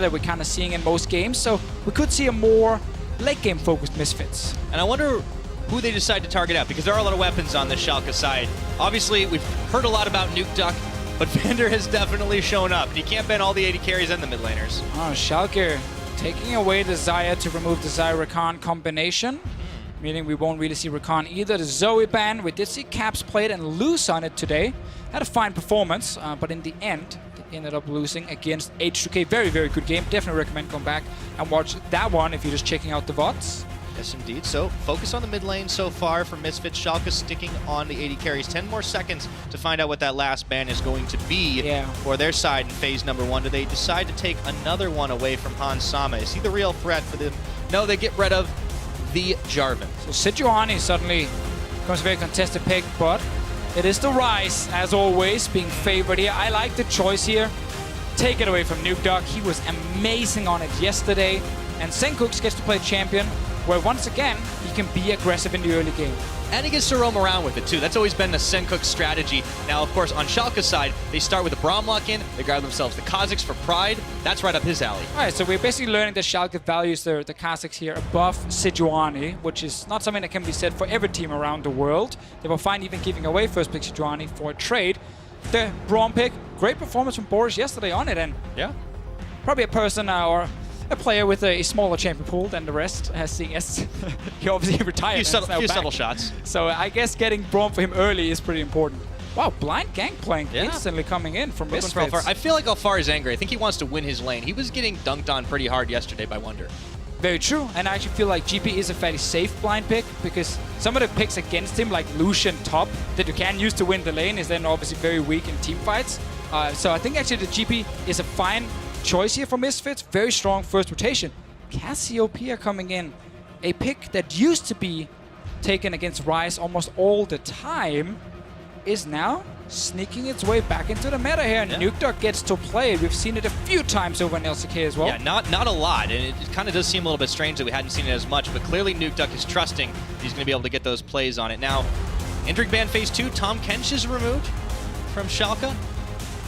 that we're kind of seeing in most games. So we could see a more late game focused Misfits. And I wonder who they decide to target out, because there are a lot of weapons on the Schalke side. Obviously, we've heard a lot about NukeDuck, but Vander has definitely shown up. And you can't ban all the AD carries and the mid laners. Oh, Schalke taking away the Xayah to remove the Xayah-Rakan combination, meaning we won't really see Rakan either. The Zoe ban, we did see Caps play it and lose on it today. Had a fine performance, but in the end, they ended up losing against H2K. Very, very good game. Definitely recommend going back and watch that one if you're just checking out the VODs. Yes, indeed. So, focus on the mid lane so far for Misfits. Schalke sticking on the AD carries. 10 more seconds to find out what that last ban is going to be for their side in phase number 1. Do they decide to take another one away from Hans Sama? Is he the real threat for them? No, they get rid of the Jarvan. So Sejuani suddenly becomes a very contested pick, but it is the Ryze, as always, being favored here. I like the choice here. Take it away from NukeDuck. He was amazing on it yesterday. And Sencux gets to play champion, where once again, he can be aggressive in the early game. And he gets to roam around with it too. That's always been the Sencux strategy. Now, of course, on Schalke's side, they start with the Braum lock-in. They grab themselves the Kha'Zix for Pride. That's right up his alley. All right, so we're basically learning that Schalke values the Kha'Zix here above Sejuani, which is not something that can be said for every team around the world. They were fine even giving away first pick Sejuani for a trade. The Braum pick, great performance from Boris yesterday on it, and probably a person or a player with a smaller champion pool than the rest, seeing as he obviously retired. A few subtle shots. So I guess getting Braum for him early is pretty important. Wow, blind Gangplank instantly coming in from Misfits. I feel like Alphari's angry. I think he wants to win his lane. He was getting dunked on pretty hard yesterday by Vander. Very true, and I actually feel like GP is a fairly safe blind pick, because some of the picks against him, like Lucian top, that you can use to win the lane, is then obviously very weak in team fights. So I think actually the GP is a fine choice here for Misfits. Very strong first rotation. Cassiopeia coming in. A pick that used to be taken against Ryze almost all the time is now sneaking its way back into the meta here. And NukeDuck gets to play. We've seen it a few times over in LCK as well. Yeah, not a lot. And it kind of does seem a little bit strange that we hadn't seen it as much. But clearly NukeDuck is trusting he's going to be able to get those plays on it. Now, entering ban phase 2, Tahm Kench is removed from Schalke.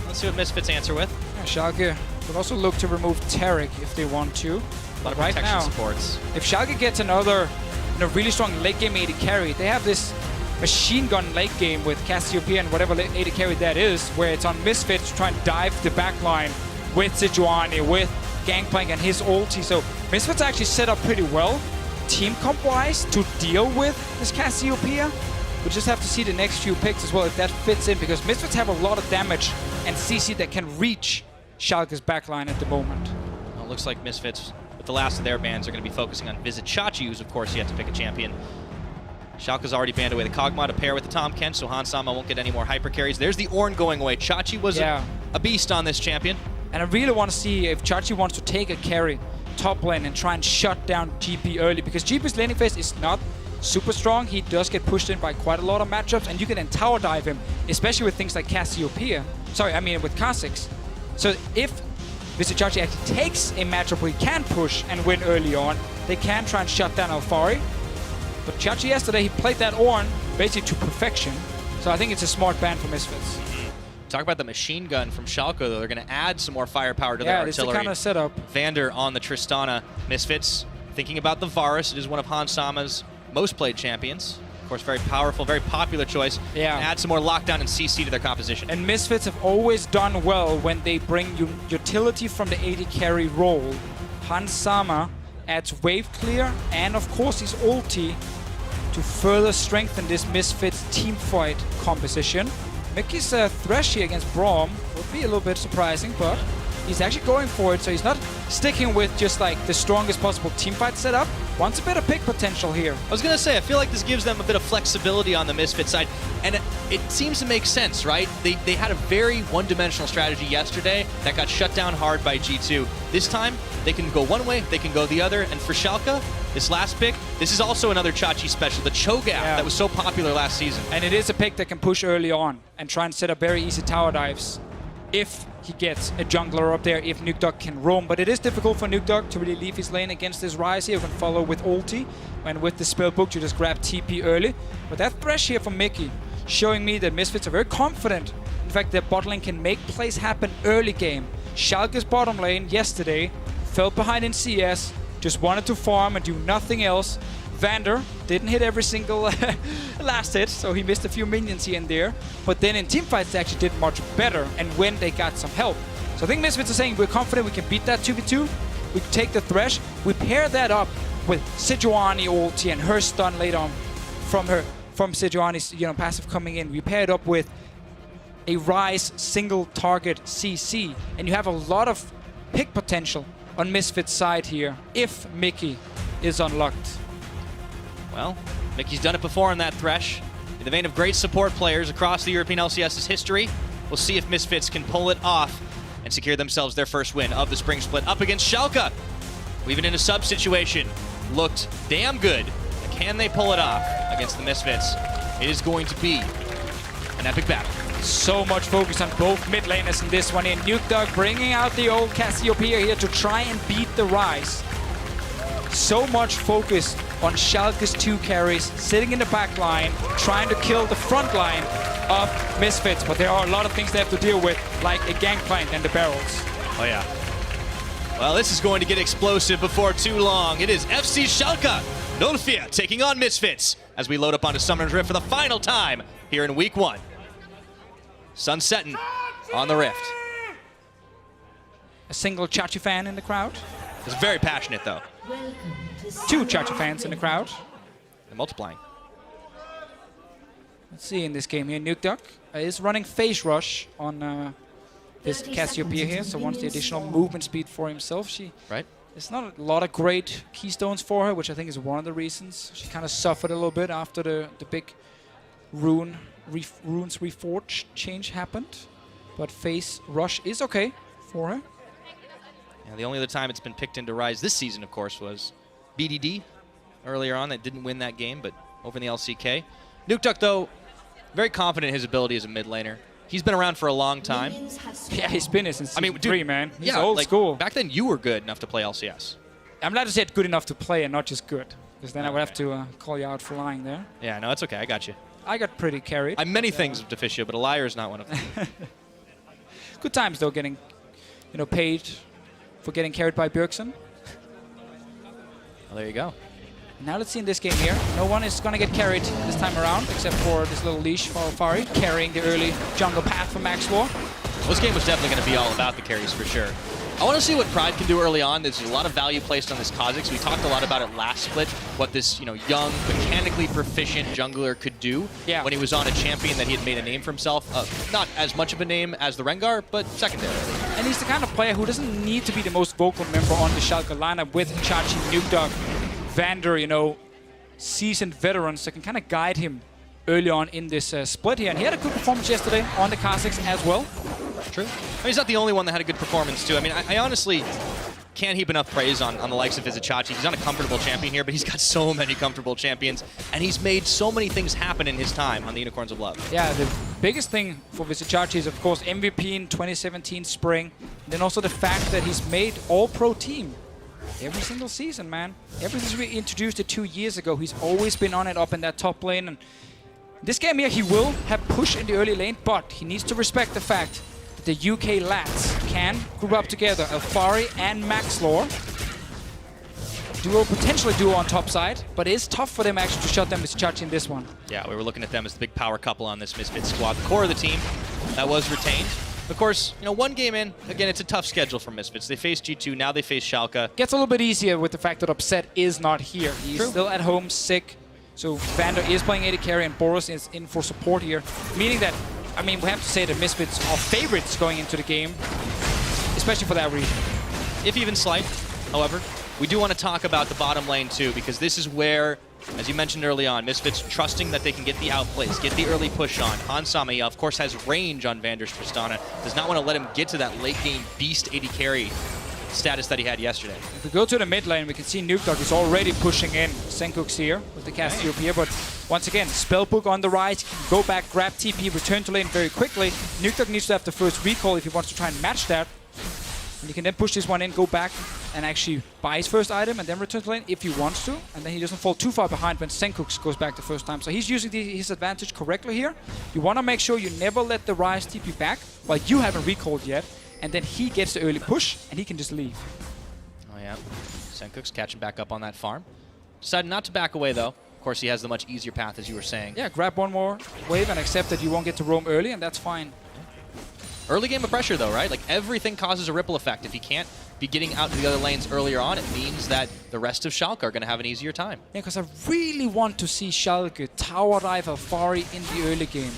Let's see what Misfits answer with. Yeah, Schalke could also look to remove Taric if they want to. A lot of right protection now, supports. If Schalke gets another really strong late game AD carry, they have this machine gun late game with Cassiopeia and whatever AD carry that is, where it's on Misfits to try and dive the backline with Sejuani, with Gangplank and his ulti. So Misfits actually set up pretty well, team comp-wise, to deal with this Cassiopeia. We just have to see the next few picks as well if that fits in, because Misfits have a lot of damage and CC that can reach Schalke's backline at the moment. Well, it looks like Misfits, with the last of their bans, are going to be focusing on Vizicsacsi, who's of course yet to pick a champion. Schalke's already banned away the Kog'Maw to pair with the Tahm Kench, so Hans Sama won't get any more hyper carries. There's the Ornn going away. Chachi was a beast on this champion. And I really want to see if Chachi wants to take a carry top lane and try and shut down GP early, because GP's laning phase is not super strong. He does get pushed in by quite a lot of matchups, and you can then tower dive him, especially with things like Cassiopeia. Sorry, I mean with Kha'Zix. So if Vizicsacsi actually takes a matchup where he can push and win early on, they can try and shut down Alphari. But Chachi yesterday, he played that Ornn basically to perfection. So I think it's a smart ban for Misfits. Talk about the machine gun from Schalke, though. They're going to add some more firepower to their artillery. Yeah, it's the kind of setup. Vander on the Tristana. Misfits thinking about the Varus. It is one of Hans Sama's most played champions. Of course, very powerful, very popular choice. Yeah. Add some more lockdown and CC to their composition. And Misfits have always done well when they bring utility from the AD carry role. Hans Sama adds wave clear and of course his ulti to further strengthen this Misfits team fight composition. Mikyx Thresh here against Braum would be a little bit surprising, but he's actually going for it, so he's not sticking with just like the strongest possible teamfight setup. Wants a bit of pick potential here. I was going to say, I feel like this gives them a bit of flexibility on the Misfit side, and it seems to make sense, right? They had a very one-dimensional strategy yesterday that got shut down hard by G2. This time, they can go one way, they can go the other, and for Schalke, this last pick, this is also another Chachi special, the Cho'Gath that was so popular last season. And it is a pick that can push early on and try and set up very easy tower dives if he gets a jungler up there, if NukeDuck can roam. But it is difficult for NukeDuck to really leave his lane against this Ryze here, who can follow with ulti. And with the spellbook, you just grab TP early. But that Thresh here from Mikyx, showing me that Misfits are very confident. In fact, their bot lane can make plays happen early game. Schalke's bottom lane yesterday fell behind in CS, just wanted to farm and do nothing else. Vander didn't hit every single last hit, so he missed a few minions here and there. But then in teamfights, they actually did much better, and when they got some help. So I think Misfits are saying we're confident we can beat that 2v2. We take the Thresh, we pair that up with Sejuani ulti and her stun later on from Sejuani's passive coming in. We pair it up with a Ryze single target CC, and you have a lot of pick potential on Misfits' side here if Mikyx is unlocked. Well, Mikyx's done it before on that Thresh. In the vein of great support players across the European LCS's history, we'll see if Misfits can pull it off and secure themselves their first win of the spring split up against Schalke. Even in a sub situation, looked damn good. Can they pull it off against the Misfits? It is going to be an epic battle. So much focus on both mid laners in this one. NukeDuck bringing out the old Cassiopeia here to try and beat the Ryze. So much focus on Schalke's 2 carries, sitting in the back line, trying to kill the front line of Misfits. But there are a lot of things they have to deal with, like a Gangplank and the barrels. Oh yeah. Well, this is going to get explosive before too long. It is FC Schalke, Nulfia taking on Misfits as we load up onto Summoner's Rift for the final time here in Week 1. Sun setting on the Rift. A single Chachi fan in the crowd. It's very passionate though. 2 Chachi fans in the crowd. They're multiplying. Let's see in this game here. NukeDuck is running phase rush on this Cassiopeia here, so wants the additional movement speed for himself. There's not a lot of great keystones for her, which I think is one of the reasons. She kind of suffered a little bit after the big runes reforged change happened. But phase rush is okay for her. Yeah, the only other time it's been picked into Ryze this season, of course, was BDD earlier on. That didn't win that game, but over in the LCK. NukeDuck, though, very confident in his ability as a mid laner. He's been around for a long time. Yeah, he's been here since season 3, man. He's old school. Back then, you were good enough to play LCS. I'm glad to say good enough to play and not just good, because then I would have to call you out for lying there. Yeah, no, it's okay. I got you. I got pretty carried. I'm many things of Deficio, but a liar is not one of them. Good times, though, getting paid for getting carried by Bjergsen. Well, there you go. Now let's see in this game here. No one is going to get carried this time around, except for this little leash for Alphari, carrying the early jungle path for Maxlore. Well, this game was definitely going to be all about the carries for sure. I want to see what Pride can do early on. There's a lot of value placed on this Kha'Zix. We talked a lot about it last split, what this young, mechanically proficient jungler could do when he was on a champion that he had made a name for himself. Not as much of a name as the Rengar, but secondarily. And he's the kind of player who doesn't need to be the most vocal member on the Schalke lineup with Chachi, NukeDuck, Vander, seasoned veterans that can kind of guide him early on in this split here. And he had a good performance yesterday on the Kha'Zix as well. True. He's not the only one that had a good performance, too. I mean, I honestly can't heap enough praise on the likes of Vizicsacsi. He's not a comfortable champion here, but he's got so many comfortable champions, and he's made so many things happen in his time on the Unicorns of Love. Yeah, the biggest thing for Vizicsacsi is, of course, MVP in 2017 spring. And then also the fact that he's made all-pro team every single season, man. Ever since we introduced it 2 years ago, he's always been on it up in that top lane. And this game here, he will have push in the early lane, but he needs to respect the fact the UK lads can group up together, Alphari and Maxlore. Potentially duo on top side, but it is tough for them actually to shut them with Chachi in this one. Yeah, we were looking at them as the big power couple on this Misfits squad. The core of the team that was retained. Of course, one game in, again, it's a tough schedule for Misfits. They face G2, now they face Schalke. Gets a little bit easier with the fact that Upset is not here. He's still at home, sick. So Vander is playing AD carry and Boris is in for support here, meaning that we have to say that Misfits are favorites going into the game, especially for that reason. If even slight, however, we do want to talk about the bottom lane too, because this is where, as you mentioned early on, Misfits trusting that they can get the outplays, get the early push on. Hansama, of course, has range on Vander's Tristana, does not want to let him get to that late game beast AD carry status that he had yesterday. If we go to the mid lane, we can see NukeDuck is already pushing in Sencux here with the Cassiopeia, but once again, Spellbook on the Ryze, go back, grab TP, return to lane very quickly. NukeDuck needs to have the first recall if he wants to try and match that. And he can then push this one in, go back, and actually buy his first item, and then return to lane if he wants to. And then he doesn't fall too far behind when Sencux goes back the first time. So he's using his advantage correctly here. You want to make sure you never let the Ryze TP back while you haven't recalled yet. and then he gets the early push, and he can just leave. Oh yeah, Sencux catching back up on that farm. Decided not to back away though. Of course, he has the much easier path, as you were saying. Yeah, grab one more wave and accept that you won't get to roam early, and that's fine. Early game of pressure though, right? Like everything causes a ripple effect. If he can't be getting out to the other lanes earlier on, it means that the rest of Schalke are going to have an easier time. Yeah, because I really want to see Schalke tower dive Alphari in the early game.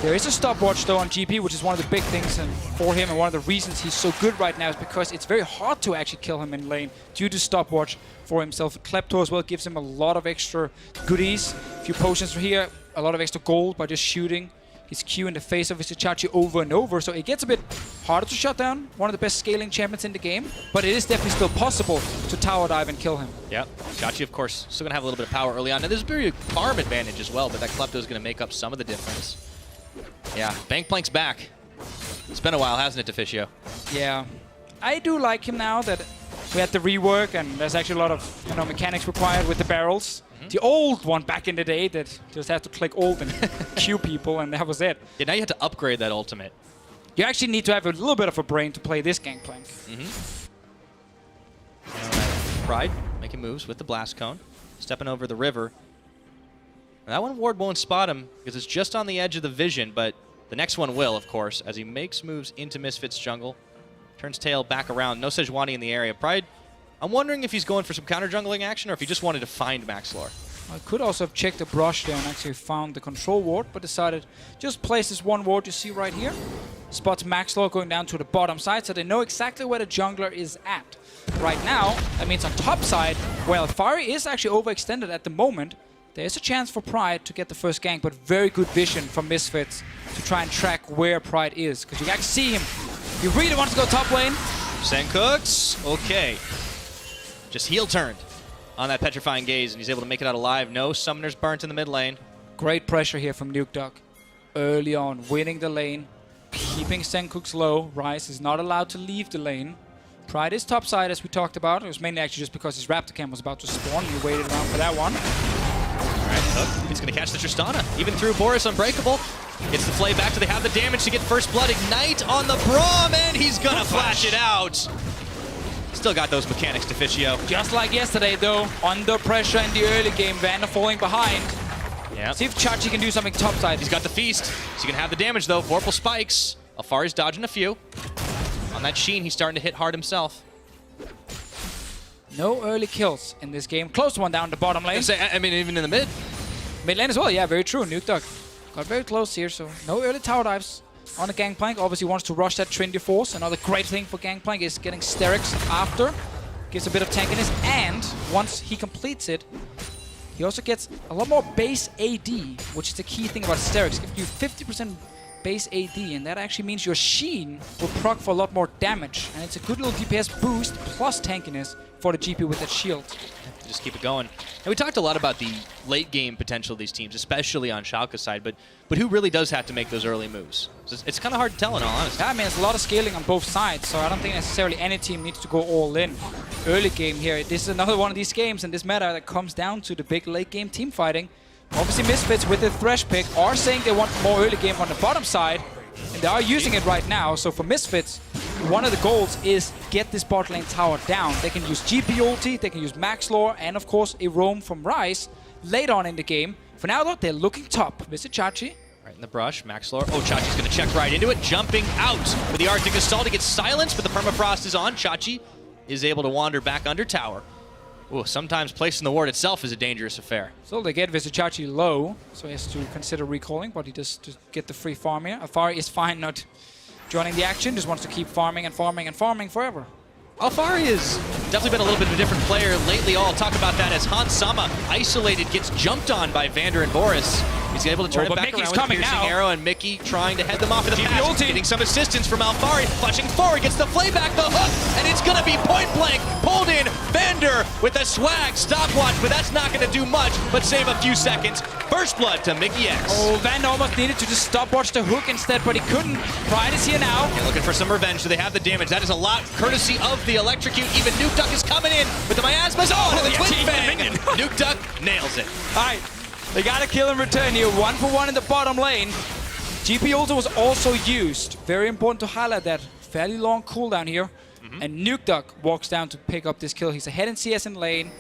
There is a stopwatch though on GP, which is one of the big things for him, and one of the reasons he's so good right now is because it's very hard to actually kill him in lane due to stopwatch for himself. Klepto as well gives him a lot of extra goodies. A few potions here, a lot of extra gold by just shooting his Q in the face of Vizicsacsi over and over, so it gets a bit harder to shut down. One of the best scaling champions in the game, but it is definitely still possible to tower dive and kill him. Yep, Chachi, of course, still going to have a little bit of power early on. Now, there's a very farm advantage as well, but that Klepto is going to make up some of the difference. Yeah, Gangplank's back. It's been a while, hasn't it, Deficio? Yeah, I do like him now that we had the rework, and there's actually a lot of mechanics required with the barrels. The old one back in the day that just had to click ult and Q people, and that was it. Yeah, now you have to upgrade that ultimate. You actually need to have a little bit of a brain to play this Gangplank. Pride making moves with the blast cone, stepping over the river. And that one ward won't spot him because it's just on the edge of the vision, but the next one will, of course, as he makes moves into Misfits jungle. Turns tail back around. No Sejuani in the area. Pride, I'm wondering if he's going for some counter-jungling action or if he just wanted to find Maxlore. I could also have checked the brush there and actually found the control ward, but decided just place this one ward you see right here. Spots Maxlore going down to the bottom side, so they know exactly where the jungler is at. Right now, that means on top side, where Alphari is actually overextended at the moment, there's a chance for Pride to get the first gank, but very good vision from Misfits to try and track where Pride is, because you can actually see him. He really wants to go top lane. Sencux, okay. Just heel turned on that petrifying gaze, and he's able to make it out alive. No summoners burnt in the mid lane. Great pressure here from NukeDuck. Early on, winning the lane, keeping Sencux low. Ryze is not allowed to leave the lane. Pride is topside, as we talked about. It was mainly actually just because his Raptor Cam was about to spawn. He waited around for that one. All right, Hook. It's going to catch the Tristana. Even through Boris Unbreakable. Gets the flay back. Do they have the damage to get first blood? Ignite on the Braum, and he's going to flash it out. Still got those mechanics, Deficio. Just like yesterday, though. Under pressure in the early game. Vander falling behind. Yeah. See if Chachi can do something topside. He's got the feast. So he can have the damage, though. Vorpal spikes. Alphari's dodging a few. On that Sheen, he's starting to hit hard himself. No early kills in this game. Close one down the bottom lane. I mean, even in the mid. Mid lane as well, yeah, very true. NukeDuck got very close here, so no early tower dives on the Gangplank. Obviously wants to rush that Trinity Force. Another great thing for Gangplank is getting Sterix after. Gives a bit of tankiness, and once he completes it, he also gets a lot more base AD, which is the key thing about Sterix. Gives you 50% base AD, and that actually means your Sheen will proc for a lot more damage. And it's a good little DPS boost plus tankiness for the GP with that shield. Just keep it going. And we talked a lot about the late game potential of these teams, especially on Schalke's side, but who really does have to make those early moves? It's kind of hard to tell in all honesty. Yeah, I mean, there's a lot of scaling on both sides, so I don't think necessarily any team needs to go all in. Early game here, this is another one of these games in this meta that comes down to the big late game team fighting. Obviously Misfits with the Thresh pick are saying they want more early game on the bottom side, and they are using it right now. So for Misfits, one of the goals is get this bot lane tower down. They can use GP ulti, they can use Maxlore, and of course a roam from Ryze late on in the game. For now though, they're looking top. Vizicsacsi. Right in the brush, Maxlore. Oh, Chachi's going to check right into it, jumping out with the Arctic Assault. He gets silenced, but the permafrost is on. Chachi is able to wander back under tower. Ooh, sometimes placing the ward itself is a dangerous affair. So they get Vizicsacsi low, so he has to consider recalling, but he does to get the free farm here. Alphari is fine not joining the action, just wants to keep farming and farming and farming forever. Alphari has definitely been a little bit of a different player lately. I'll talk about that as Hans Sama, isolated, gets jumped on by Vander and Boris. He's able to turn it back around with a piercing arrow, and Mickey trying to head them off in the pass. Getting some assistance from Alphari, flashing forward, gets the flay back, the hook, and it's going to be point blank. Pulled in, Vander with a swag stopwatch, but that's not going to do much, but save a few seconds. First blood to Mikyx. Oh, Vander almost needed to just stopwatch the hook instead, but he couldn't. Pride is here now. And looking for some revenge. Do they have the damage? That is a lot, courtesy of the electrocute. Even NukeDuck is coming in with the miasmas. Oh, and the twin fang. NukeDuck nails it. All right. They gotta kill in return here. 1-for-1 in the bottom lane. GP ulti was also used. Very important to highlight that. Fairly long cooldown here. And NukeDuck walks down to pick up this kill. He's ahead in CS in lane.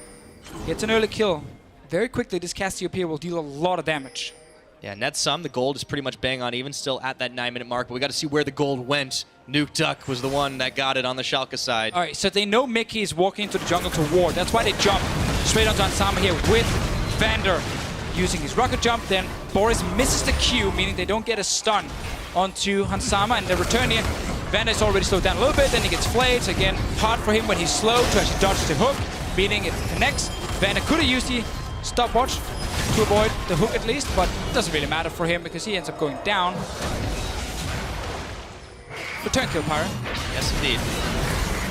Gets an early kill. Very quickly, this Cassiopeia will deal a lot of damage. Yeah, net sum, the gold is pretty much bang on even, still at that 9-minute mark, but we got to see where the gold went. NukeDuck was the one that got it on the Schalke side. All right, so they know Mikyx is walking into the jungle to ward. That's why they jump straight onto Hansama here with Vander using his rocket jump. Then Boris misses the Q, meaning they don't get a stun onto Hansama, and they return here. Vander is already slowed down a little bit, then he gets flayed. So again, hard for him when he's slow to actually dodge the hook, meaning it connects. Vander could have used the stopwatch to avoid the hook at least, but it doesn't really matter for him because he ends up going down. Return kill, Pyro. Yes, indeed.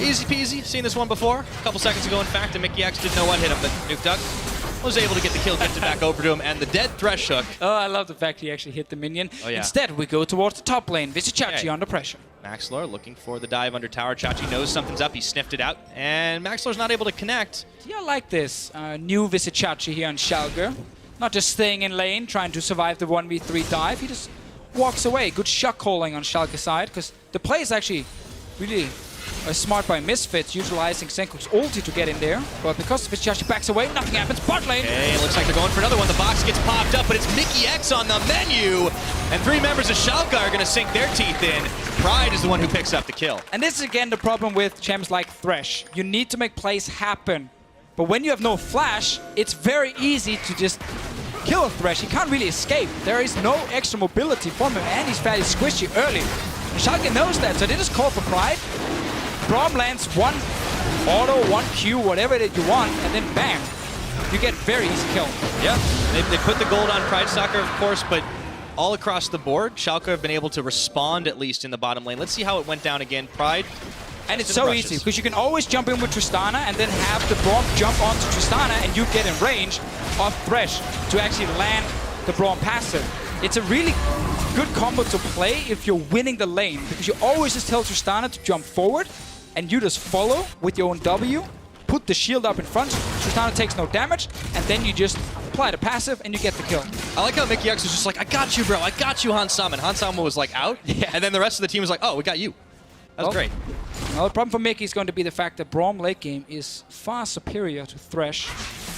Easy peasy. Seen this one before. A couple seconds ago, in fact, and Mikyx didn't know what hit him, but NukeDuck was able to get the kill, gifted back over to him, and the dead Thresh hook. Oh, I love the fact he actually hit the minion. Oh, yeah. Instead, we go towards the top lane. Vizicsacsi under pressure. Maxlore looking for the dive under tower. Chachi knows something's up. He sniffed it out, and Maxlore's not able to connect. Yeah, I like this. New Vizicsacsi here on Schalke. Not just staying in lane, trying to survive the 1v3 dive. He just walks away. Good shot calling on Schalke side, because the play is actually really smart by Misfits, utilizing Sencux ulti to get in there. But because Vizicsacsi backs away, nothing happens. Bot lane. Hey, it looks like they're going for another one. The box gets popped up, but it's Mikyx on the menu. And 3 members of Schalke are going to sink their teeth in. Pride is the one who picks up the kill. And this is again the problem with champs like Thresh. You need to make plays happen. But when you have no flash, it's very easy to just kill a Thresh. He can't really escape. There is no extra mobility from him, and he's fairly squishy early. And Schalke knows that, so they just call for Pride. Braum lands one auto, one Q, whatever that you want, and then bam, you get very easy kill. Yeah, they put the gold on Pride Soccer, of course, but all across the board, Schalke have been able to respond at least in the bottom lane. Let's see how it went down again. Pride. And it's so easy, because you can always jump in with Tristana and then have the Braum jump onto Tristana and you get in range of Thresh to actually land the Braum passive. It's a really good combo to play if you're winning the lane, because you always just tell Tristana to jump forward and you just follow with your own W, put the shield up in front, Tristana takes no damage, and then you just apply the passive and you get the kill. I like how Mikyx was just like, I got you, bro, I got you, Hansama. And Hansama was like out, and then the rest of the team was like, oh, we got you. That was great. Well, the problem for Mikyx is going to be the fact that Braum late game is far superior to Thresh.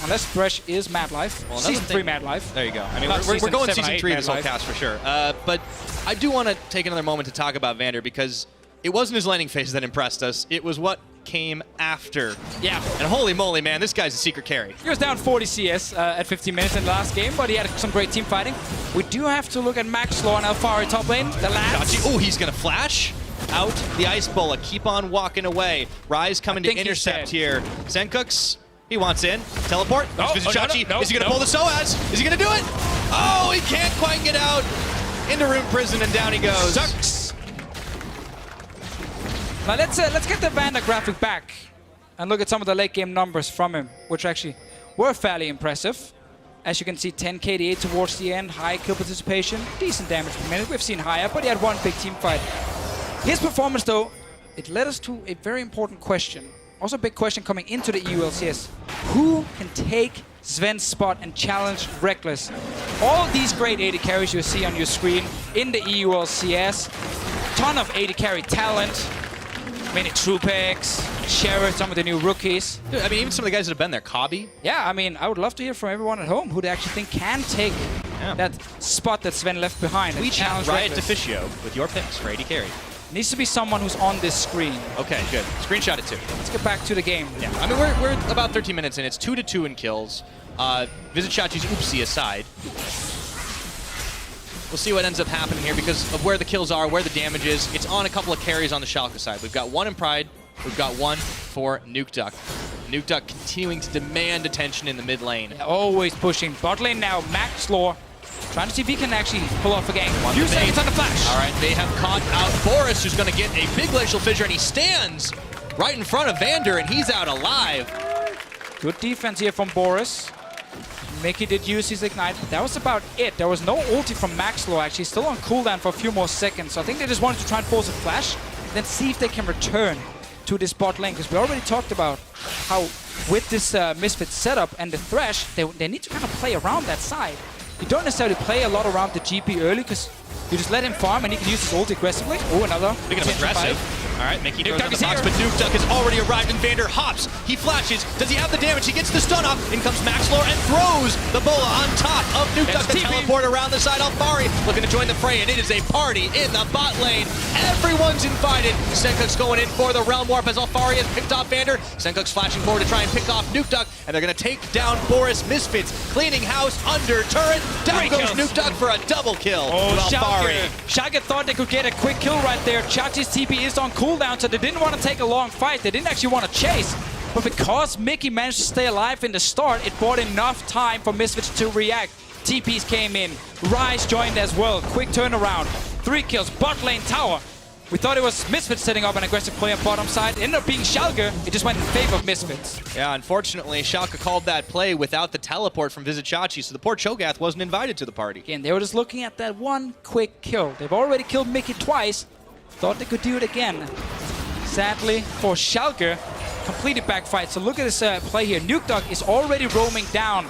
Unless Thresh is Mad Life. Well, Season 3 Mad Life. There you go. I mean, we're going Season 3 this whole cast for sure. But I do want to take another moment to talk about Vander, because it wasn't his laning phase that impressed us. It was what came after. Yeah. And holy moly, man, this guy's a secret carry. He was down 40 CS at 15 minutes in the last game, but he had some great team fighting. We do have to look at Maxlore and Alphari top lane. The lads. Oh, he's going to flash out the Ice Bola. Keep on walking away. Ryze coming to intercept here. Sencux, he wants in. Teleport. Vizicsacsi. Is he going to pull the SOAS? Is he going to do it? Oh, he can't quite get out. Into room prison, and down he goes. Sucks. Now let's get the Vander graphic back and look at some of the late game numbers from him, which actually were fairly impressive. As you can see, 10 KDA towards the end, high kill participation, decent damage per minute. We've seen higher, but he had one big team fight. His performance, though, it led us to a very important question. Also a big question coming into the EU LCS. Who can take Sven's spot and challenge Reckless? All these great AD carries you see on your screen in the EU LCS. Ton of AD carry talent. Many Trupex, Sheriff, some of the new rookies. Dude, I mean, even some of the guys that have been there, Kabi. Yeah, I mean, I would love to hear from everyone at home who they actually think can take that spot that Sven left behind. We challenge Riot Deficio with your picks for AD carry. Needs to be someone who's on this screen. Okay, good. Screenshot it too. Let's get back to the game. Yeah, I mean, we're about 13 minutes in. It's 2-2 in kills. Vizicsacsi's oopsie aside. We'll see what ends up happening here because of where the kills are, where the damage is. It's on a couple of carries on the Schalke side. We've got one in Pride. We've got one for NukeDuck. NukeDuck continuing to demand attention in the mid lane. Always pushing. Bot lane now, Maxlore. Trying to see if he can actually pull off a gank. Few seconds on the flash. All right, they have caught out Boris, who's going to get a big glacial fissure, and he stands right in front of Vander, and he's out alive. Good defense here from Boris. Mikyx did use his ignite, but that was about it. There was no ulti from Maxlore, actually. Still on cooldown for a few more seconds. So I think they just wanted to try and force a flash, then see if they can return to this bot lane. Because we already talked about how with this Misfit setup and the Thresh, they need to kind of play around that side. You don't necessarily play a lot around the GP early, because You just let him farm and he can use his ult aggressively. Oh, another. Speaking of aggressive. All right, Mikyx throws in the is box, here. but NukeDuck has already arrived and Vander hops. He flashes. Does he have the damage? He gets the stun off. In comes Maxlore and throws the bola on top of NukeDuck. The teleport around the side. Alphari looking to join the fray, and it is a party in the bot lane. Everyone's invited. Sencux going in for the realm warp as Alphari has picked off Vander. Sencux flashing forward to try and pick off NukeDuck, and they're going to take down Boris. Misfits cleaning house under turret. Down goes NukeDuck for a double kill. Oh, with Alphari. Schalke thought they could get a quick kill right there. Chachi's TP is on cooldown, so they didn't want to take a long fight. They didn't actually want to chase. But because Mikyx managed to stay alive in the start, it bought enough time for Misfits to react. TPs came in. Ryze joined as well. Quick turnaround. 3 kills. Bot lane tower. We thought it was Misfits setting up an aggressive play on bottom side. It ended up being Schalke. It just went in favor of Misfits. Yeah, unfortunately, Schalke called that play without the teleport from Vizicsacsi, so the poor Cho'Gath wasn't invited to the party. Again, they were just looking at that one quick kill. They've already killed Mikyx twice. Thought they could do it again. Sadly, for Schalke, completed backfight. So look at this play here. NukeDuck is already roaming down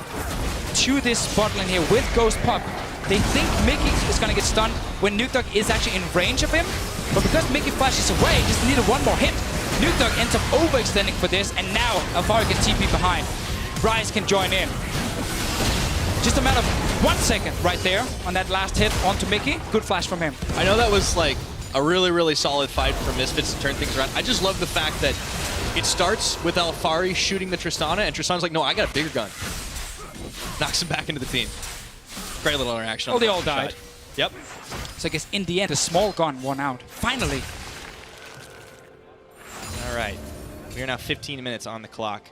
to this bot lane here with Ghost Puck. They think Mikyx is going to get stunned when NukeDuck is actually in range of him. But because Mikyx flashes away, just needed one more hit. NukeDuck ends up overextending for this, and now Alphari gets TP behind. Ryze can join in. Just a matter of 1 second right there on that last hit onto Mikyx. Good flash from him. I know that was like a really solid fight for Misfits to turn things around. I just love the fact that it starts with Alphari shooting the Tristana, and Tristana's like, no, I got a bigger gun. Knocks him back into the team. Great little interaction. Well, they all died. Yep. So I guess in the end, a small gun won out. Finally. All right. We are now 15 minutes on the clock.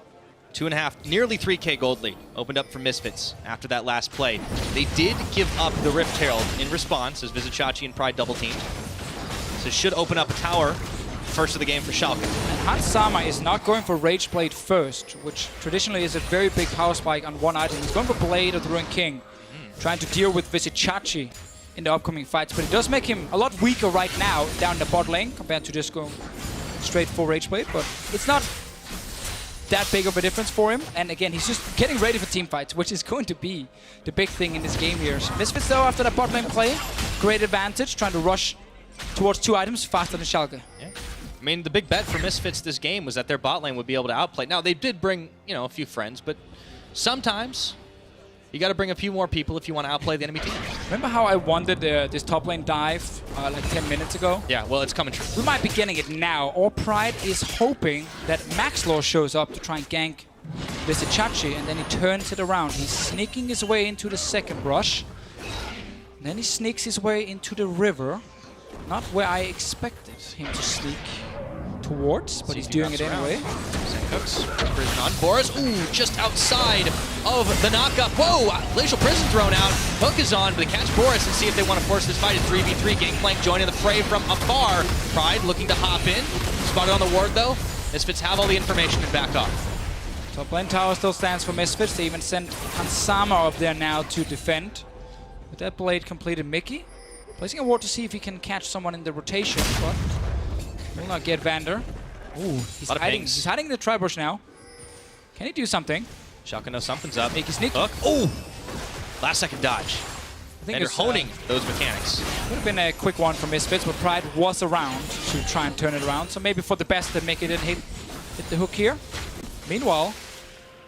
2.5, nearly 3K gold lead opened up for Misfits after that last play. They did give up the Rift Herald in response as Vizicsacsi and Pride double teamed. So it should open up a tower first of the game for Schalke. And Hansama is not going for Rage Blade first, which traditionally is a very big power spike on one item. He's going for Blade of the Ruined King, trying to deal with Vizicsacsi in the upcoming fights. But it does make him a lot weaker right now down the bot lane compared to just going straight for Rage Blade. But it's not that big of a difference for him. And again, he's just getting ready for team fights, which is going to be the big thing in this game here. So Misfits, though, after that bot lane play, great advantage, trying to rush towards 2 items faster than Schalke. Yeah. I mean, the big bet for Misfits this game was that their bot lane would be able to outplay. Now, they did bring, you know, a few friends, but sometimes you got to bring a few more people if you want to outplay the enemy team. Remember how I wanted this top lane dive like 10 minutes ago? Yeah, well, it's coming true. We might be getting it now. Or Pride is hoping that Maxlore shows up to try and gank Vizicsacsi, and then he turns it around. He's sneaking his way into the second rush. And then he sneaks his way into the river. Not where I expected him to sneak towards, but he's doing it anyway. Sencux, prison on Boris. Ooh, just outside of the knockup. Whoa, glacial prison thrown out. Hook is on, but they catch Boris and see if they want to force this fight. It's 3v3. Gangplank joining the fray from afar. Pride looking to hop in. Spotted on the ward though. Misfits have all the information and back off. Top lane tower still stands for Misfits. They even sent Hansama up there now to defend. With that blade completed, Mikyx placing a ward to see if he can catch someone in the rotation, but will not get Vander. Ooh, he's hiding. He's hiding in the tri-bush now. Can he do something? Schalke knows something's up. Mikyx sneak. Hook. Ooh! Last second dodge. I think and they're honing those mechanics. Would have been a quick one for Misfits, but Pride was around to try and turn it around. So maybe for the best that Mikyx didn't hit the hook here. Meanwhile,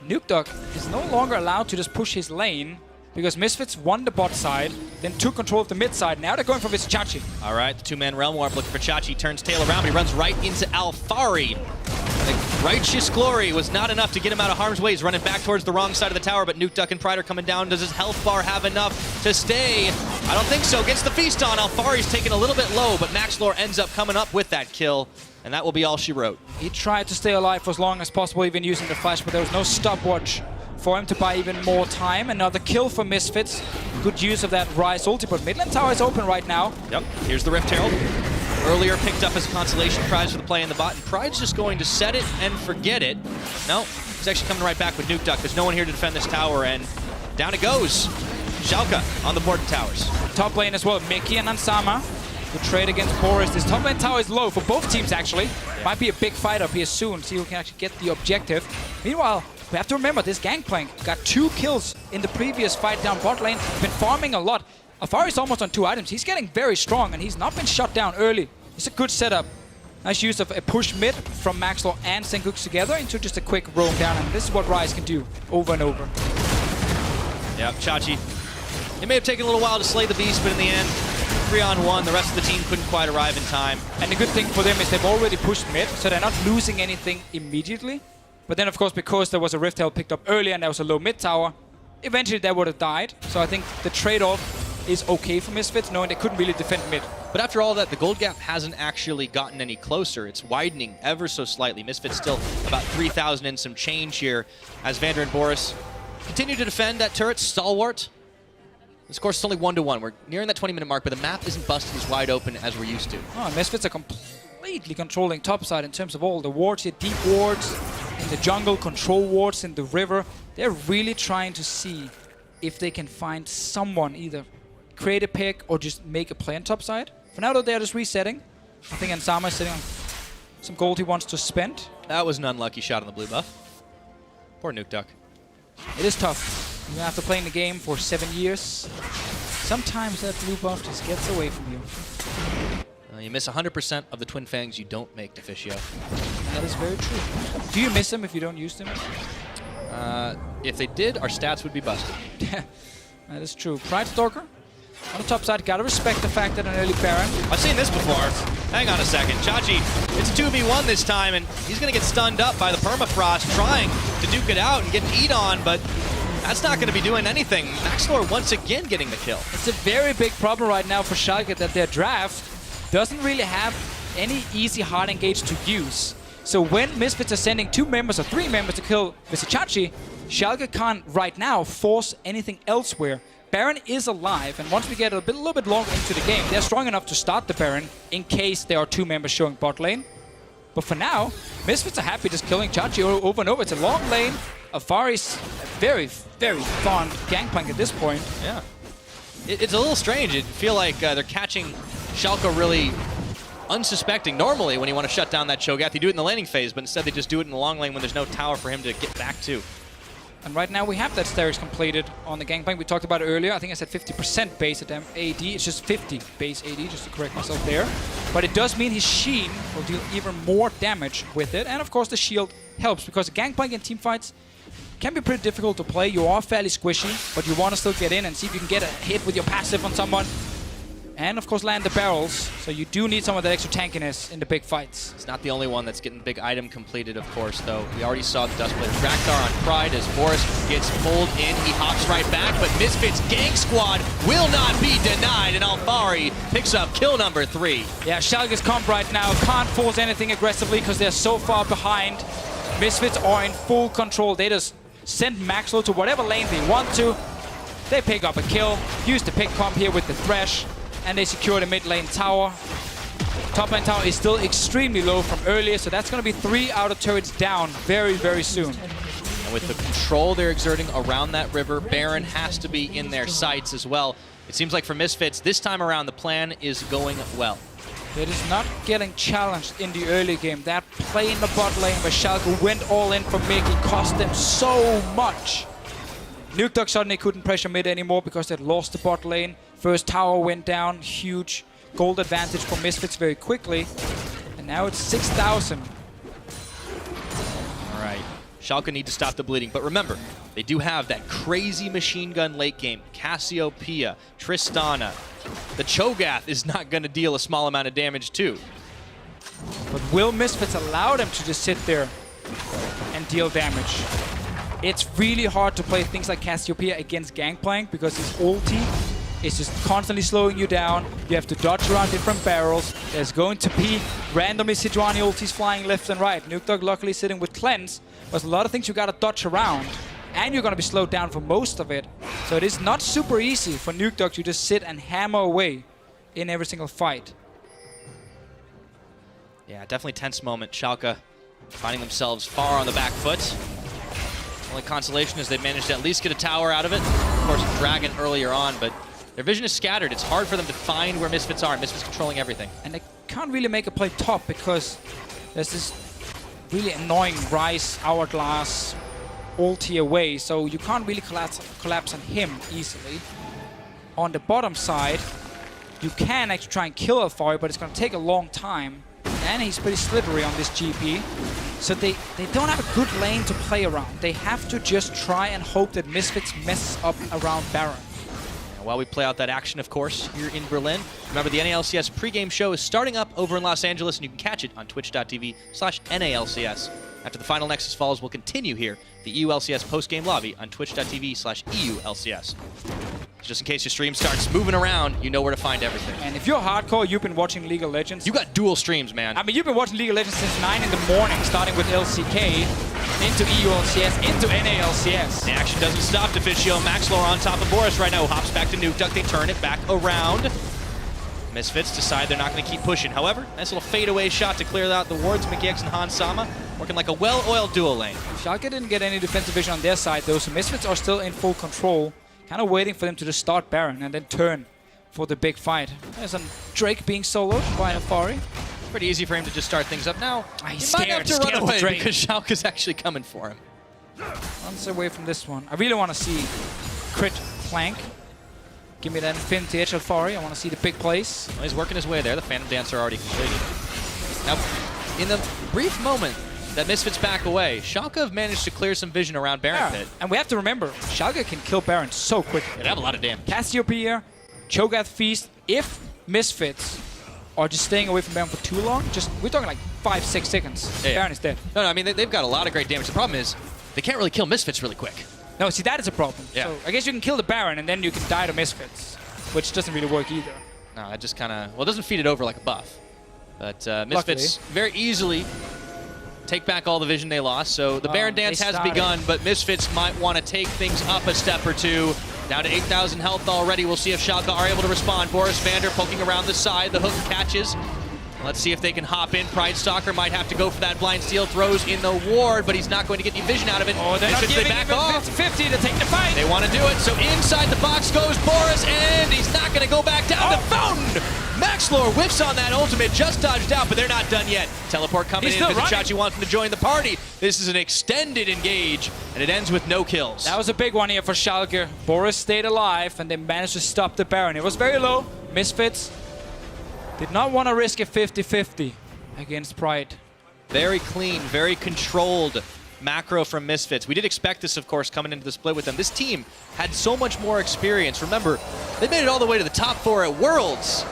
NukeDuck is no longer allowed to just push his lane because Misfits won the bot side, then took control of the mid side. Now they're going for Vizicsacsi. All right, the 2-man realm warp looking for Chachi. Turns tail around, but he runs right into Alphari. The righteous glory was not enough to get him out of harm's way. He's running back towards the wrong side of the tower, but NukeDuck and Pride are coming down. Does his health bar have enough to stay? I don't think so. Gets the feast on. Alphari's taken a little bit low, but Maxlore ends up coming up with that kill, and that will be all she wrote. He tried to stay alive for as long as possible, even using the flash, but there was no stopwatch for him to buy even more time. Another kill for Misfits. Good use of that Ryze ulti, but Midland Tower is open right now. Yep, here's the Rift Herald. Earlier picked up as a consolation prize for the play in the bot, and Pride's just going to set it and forget it. No, he's actually coming right back with NukeDuck. There's no one here to defend this tower, and down it goes. Schalke on the board and towers. Top lane as well, Mikyx and Hansama. Good trade against Boris. This top lane tower is low for both teams, actually. Might be a big fight up here soon, see who can actually get the objective. Meanwhile, we have to remember this Gangplank got 2 kills in the previous fight down bot lane. Been farming a lot. Alphari's almost on 2 items. He's getting very strong, and he's not been shut down early. It's a good setup. Nice use of a push mid from Maxlore and Sencux together into just a quick roam down, and this is what Ryze can do over and over. Yep, Chachi. It may have taken a little while to slay the beast, but in the end, 3-on-1, the rest of the team couldn't quite arrive in time. And the good thing for them is they've already pushed mid, so they're not losing anything immediately. But then, of course, because there was a Rift Herald picked up earlier and there was a low mid tower, eventually that would have died. So I think the trade-off is okay for Misfits, knowing they couldn't really defend mid. But after all that, the gold gap hasn't actually gotten any closer. It's widening ever so slightly. Misfits still about 3,000 and some change here as Vander and Boris continue to defend that turret, stalwart. This course is only 1-1. We're nearing that 20-minute mark, but the map isn't busted as wide open as we're used to. Oh, Misfits are completely controlling topside in terms of all the wards here, deep wards in the jungle, control wards in the river. They're really trying to see if they can find someone, either create a pick or just make a play on topside. For now, though, they're just resetting. I think Ansama is sitting on some gold he wants to spend. That was an unlucky shot on the blue buff. Poor NukeDuck. It is tough. After playing the game for 7 years, sometimes that blue buff just gets away from you. You miss 100% of the Twin Fangs you don't make, Deficio. That is very true. Do you miss them if you don't use them? If they did, our stats would be busted. That is true. Pride Stalker on the top side. Gotta respect the fact that an early Baron. I've seen this before. Hang on a second. Chachi, it's 2v1 this time, and he's going to get stunned up by the permafrost, trying to duke it out and get an eat on, but that's not going to be doing anything. Maxlore once again getting the kill. It's a very big problem right now for Schalke that their draft doesn't really have any easy hard engage to use. So when Misfits are sending 2 members or 3 members to kill Vizicsacsi, Schalke can't right now force anything elsewhere. Baron is alive, and once we get a little bit longer into the game, they're strong enough to start the Baron in case there are 2 members showing bot lane. But for now, Misfits are happy just killing Chachi over and over. It's a long lane. Alphari's very, very fond Gangplank at this point. Yeah. It's a little strange. It feel like they're catching Schalke really unsuspecting. Normally, when you want to shut down that Cho'Gath, you do it in the laning phase, but instead they just do it in the long lane when there's no tower for him to get back to. And right now we have that Sterex completed on the Gangplank. We talked about it earlier. I think I said 50% base AD. It's just 50 base AD, just to correct myself there. But it does mean his Sheen will deal even more damage with it. And of course the shield helps, because the Gangplank in teamfights can be pretty difficult to play. You are fairly squishy, but you want to still get in and see if you can get a hit with your passive on someone. And of course land the barrels, so you do need some of that extra tankiness in the big fights. It's not the only one that's getting big item completed, of course, though. We already saw the Dustblade Drakthar on Pride as Boris gets pulled in. He hops right back, but Misfits Gang Squad will not be denied, and Alphari picks up kill number 3. Yeah, Schalke's comp right now can't force anything aggressively because they're so far behind. Misfits are in full control. They just send Maxlore to whatever lane they want to. They pick up a kill, use the pick comp here with the Thresh, and they secure the mid lane tower. Top lane tower is still extremely low from earlier, so that's going to be 3 outer turrets down very, very soon. And with the control they're exerting around that river, Baron has to be in their sights as well. It seems like for Misfits, this time around the plan is going well. It is not getting challenged in the early game. That play in the bot lane where Schalke went all in for Mikyx cost them so much. NukeDuck suddenly couldn't pressure mid anymore because they'd lost the bot lane. First tower went down, huge gold advantage for Misfits very quickly. And now it's 6,000. All right, Schalke need to stop the bleeding. But remember, they do have that crazy machine gun late game. Cassiopeia, Tristana. The Cho'Gath is not going to deal a small amount of damage too. But will Misfits allow them to just sit there and deal damage? It's really hard to play things like Cassiopeia against Gangplank because his ulti is just constantly slowing you down. You have to dodge around different barrels. There's going to be randomly Sejuani ultis flying left and right. NukeDuck luckily sitting with Cleanse. There's a lot of things you gotta dodge around. And you're gonna be slowed down for most of it. So it is not super easy for NukeDuck to just sit and hammer away in every single fight. Yeah, definitely tense moment. Schalke finding themselves far on the back foot. Only consolation is they managed to at least get a tower out of it. Of course, Dragon earlier on, but their vision is scattered. It's hard for them to find where Misfits are. Misfits controlling everything. And they can't really make a play top because there's this really annoying Ryze hourglass ulti away, so you can't really collapse on him easily. on the bottom side, you can actually try and kill Alphari, but it's going to take a long time. And he's pretty slippery on this GP. So they don't have a good lane to play around. They have to just try and hope that Misfits messes up around Baron. And while we play out that action, of course, here in Berlin, remember the NALCS pregame show is starting up over in Los Angeles, and you can catch it on twitch.tv/NALCS. After the final Nexus falls, we'll continue here, the EU LCS postgame lobby on twitch.tv/EULCS. Just in case your stream starts moving around, you know where to find everything. And if you're hardcore, you've been watching League of Legends. You got dual streams, man. I mean, you've been watching League of Legends since 9 in the morning, starting with LCK, into EULCS, into NALCS. The action doesn't stop. Deficio and Maxlore on top of Boris right now. Hops back to NukeDuck. They turn it back around. Misfits decide they're not going to keep pushing. However, nice little fadeaway shot to clear out the wards. Mikyx and Hansama working like a well-oiled dual lane. Schalke didn't get any defensive vision on their side, though, so Misfits are still in full control. Kind of waiting for them to just start Baron and then turn for the big fight. There's a Drake being soloed by Alphari. Pretty easy for him to just start things up now. He's he might have to scared run of away Drake. because Schalke's actually coming for him. Runs away from this one. I really want to see crit flank. Give me that Infinity Edge Alphari. I want to see the big plays. Well, he's working his way there. The Phantom Dancer already completed. Now, in the brief moment that Misfits back away, Schalke have managed to clear some vision around Baron Pit. And we have to remember, Schalke can kill Baron so quickly. They have a lot of damage. Cassiopeia, Cho'Gath Feast. If Misfits are just staying away from Baron for too long, we're talking like 5-6 seconds. Yeah. Baron is dead. No, I mean, they've got a lot of great damage. The problem is, they can't really kill Misfits really quick. No, see, that is a problem. Yeah. So I guess you can kill the Baron and then you can die to Misfits, which doesn't really work either. No, it just kind of, well, it doesn't feed it over like a buff. But Misfits very easily take back all the vision they lost. So the Baron Dance has begun, but Misfits might want to take things up a step or two. Down to 8,000 health already. We'll see if Schalke are able to respond. Boris, Vander poking around the side. The hook catches. Let's see if they can hop in. Pride Stalker might have to go for that blind steal. Throws in the ward, but he's not going to get any vision out of it. Oh, they're not giving him 50-50 to take the fight. They want to do it, so inside the box goes Boris, and he's not going to go back down to Fountain. Maxlore whips on that ultimate, just dodged out, but they're not done yet. Teleport coming in. Vizicsacsi wants him to join the party. This is an extended engage, and it ends with no kills. That was a big one here for Schalke. Boris stayed alive, and they managed to stop the Baron. It was very low. Misfits did not want to risk a 50-50 against Pride. Very clean, very controlled macro from Misfits. We did expect this, of course, coming into the split with them. This team had so much more experience. Remember, they made it all the way to the top 4 at Worlds.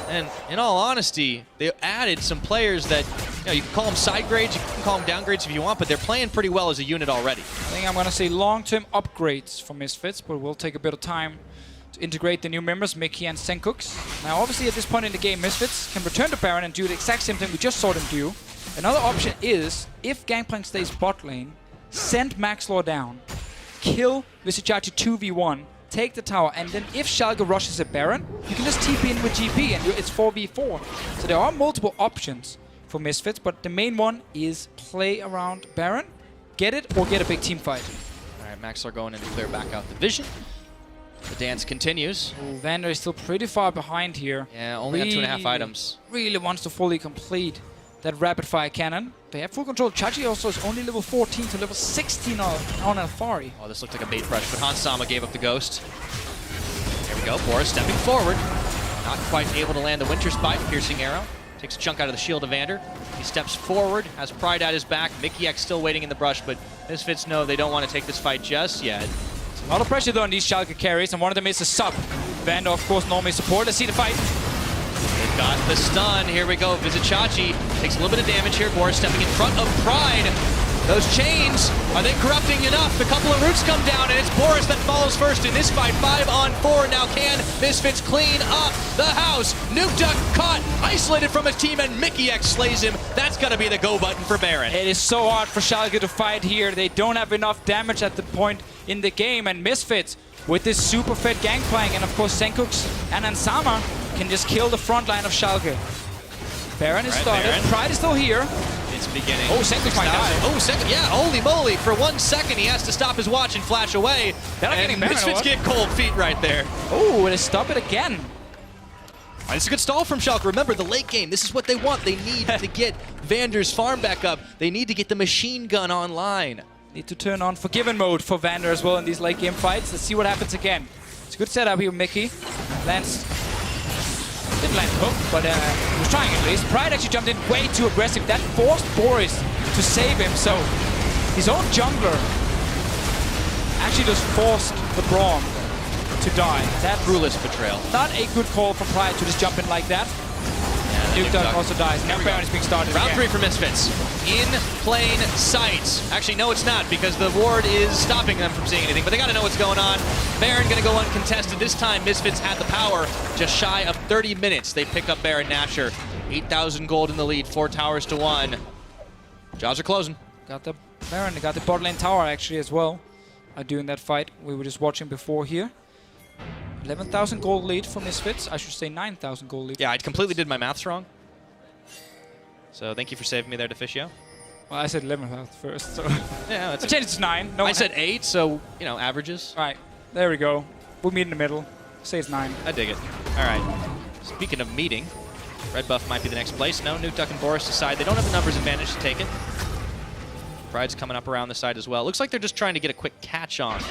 And in all honesty, they added some players that, you can call them side grades, you can call them downgrades if you want, but they're playing pretty well as a unit already. I think I'm going to say long-term upgrades for Misfits, but we'll take a bit of time to integrate the new members, Mikyx and Sencux. Now, obviously, at this point in the game, Misfits can return to Baron and do the exact same thing we just saw them do. Another option is, if Gangplank stays bot lane, send Maxlore down, kill Vizicsacsi 2v1, take the tower, and then if Schalke rushes a Baron, you can just TP in with GP and it's 4v4. So there are multiple options for Misfits, but the main one is play around Baron, get it, or get a big team fight. All right, Maxlore going in to clear back out the vision. The dance continues. Ooh, Vander is still pretty far behind here. Yeah, only got 2.5 items. Really wants to fully complete that rapid fire cannon. They have full control. Chachi also is only level 14 to level 16 on Alphari. Oh, this looked like a bait brush, but Hansama gave up the ghost. There we go, Boris stepping forward. Not quite able to land the Winter Spike. Piercing arrow. Takes a chunk out of the shield of Vander. He steps forward, has Pride at his back. Mikyx still waiting in the brush, but Misfits know they don't want to take this fight just yet. A lot of pressure though on these Schalke carries, and one of them is a sub. Vander, of course, normally support. Let's see the fight. They've got the stun. Here we go. Vizicsacsi takes a little bit of damage here. Boris stepping in front of Pride. Those chains, are they corrupting enough? A couple of roots come down, and it's Boris that follows first in this fight. 5-on-4. Now can Misfits clean up the house? NukeDuck caught, isolated from his team, and Mikyx slays him. That's got to be the go button for Baron. It is so hard for Schalke to fight here. They don't have enough damage at the point in the game, and Misfits, with this super fed Gangplank, and of course Sencux and Hansama, can just kill the front line of Schalke. Baron is started. Baron. Pride is still here. It's beginning. Oh, Sencux might die. Oh, Sencux, yeah, holy moly. For 1 second, he has to stop his watch and flash away. And Misfits get cold feet right there. Oh, they stop it again. It's a good stall from Schalke. Remember, the late game, this is what they want. They need to get Vander's farm back up. They need to get the machine gun online. Need to turn on Forgiven mode for Vander as well in these late game fights. Let's see what happens again. It's a good setup here with Mikyx. Lands. Didn't land the hook, but he was trying at least. Pride actually jumped in way too aggressive. That forced Boris to save him, so his own jungler actually just forced the Braum to die. That's Brulist betrayal. not a good call from Pride to just jump in like that. NukeDuck also dies. Now Baron is being started Round again. 3 for Misfits. In plain sight. Actually, no, it's not, because the ward is stopping them from seeing anything, but they gotta know what's going on. Baron gonna go uncontested. This time, Misfits had the power. Just shy of 30 minutes, they pick up Baron Nashor. 8,000 gold in the lead, 4 towers to 1. Jaws are closing. Got the Baron, they got the bot lane tower actually as well. Doing that fight we were just watching before here. 11,000 gold lead for Misfits. I should say 9,000 gold lead. Yeah, I completely did my maths wrong. So thank you for saving me there, Deficio. Well, I said 11,000 first, so Yeah, that's I changed it to 9. No, I said 8, so, you know, averages. All right, there we go. We'll meet in the middle. Say it's 9. I dig it. All right. Speaking of meeting, red buff might be the next place. No, NukeDuck and Boris decide they don't have the numbers advantage to take it. Pride's coming up around the side as well. Looks like they're just trying to get a quick catch on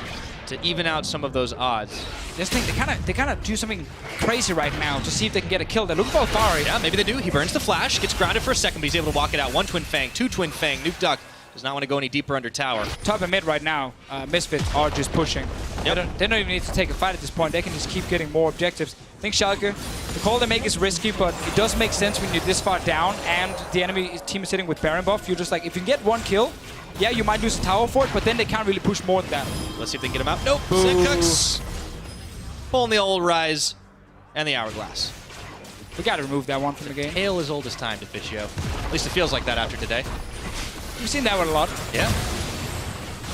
to even out some of those odds. This thing, they kind of do something crazy right now to see if they can get a kill. They're looking for Alphari. Yeah, maybe they do. He burns the flash, gets grounded for a second, but he's able to walk it out. 1 Twin Fang, 2 Twin Fang. NukeDuck does not want to go any deeper under tower. Top and mid right now, Misfits are just pushing. Yep. They don't even need to take a fight at this point. They can just keep getting more objectives. I think Schalke, the call they make is risky, but it does make sense when you're this far down and the enemy team is sitting with Baron buff. You're just like, if you can get 1 kill, yeah, you might lose a tower for it, but then they can't really push more than that. Let's see if they can get him out. Nope. Sencux pulling the old Ryze and the Hourglass. We got to remove that one from the game. Hail as old as time, Deficio. At least it feels like that after today. We've seen that one a lot. Yeah.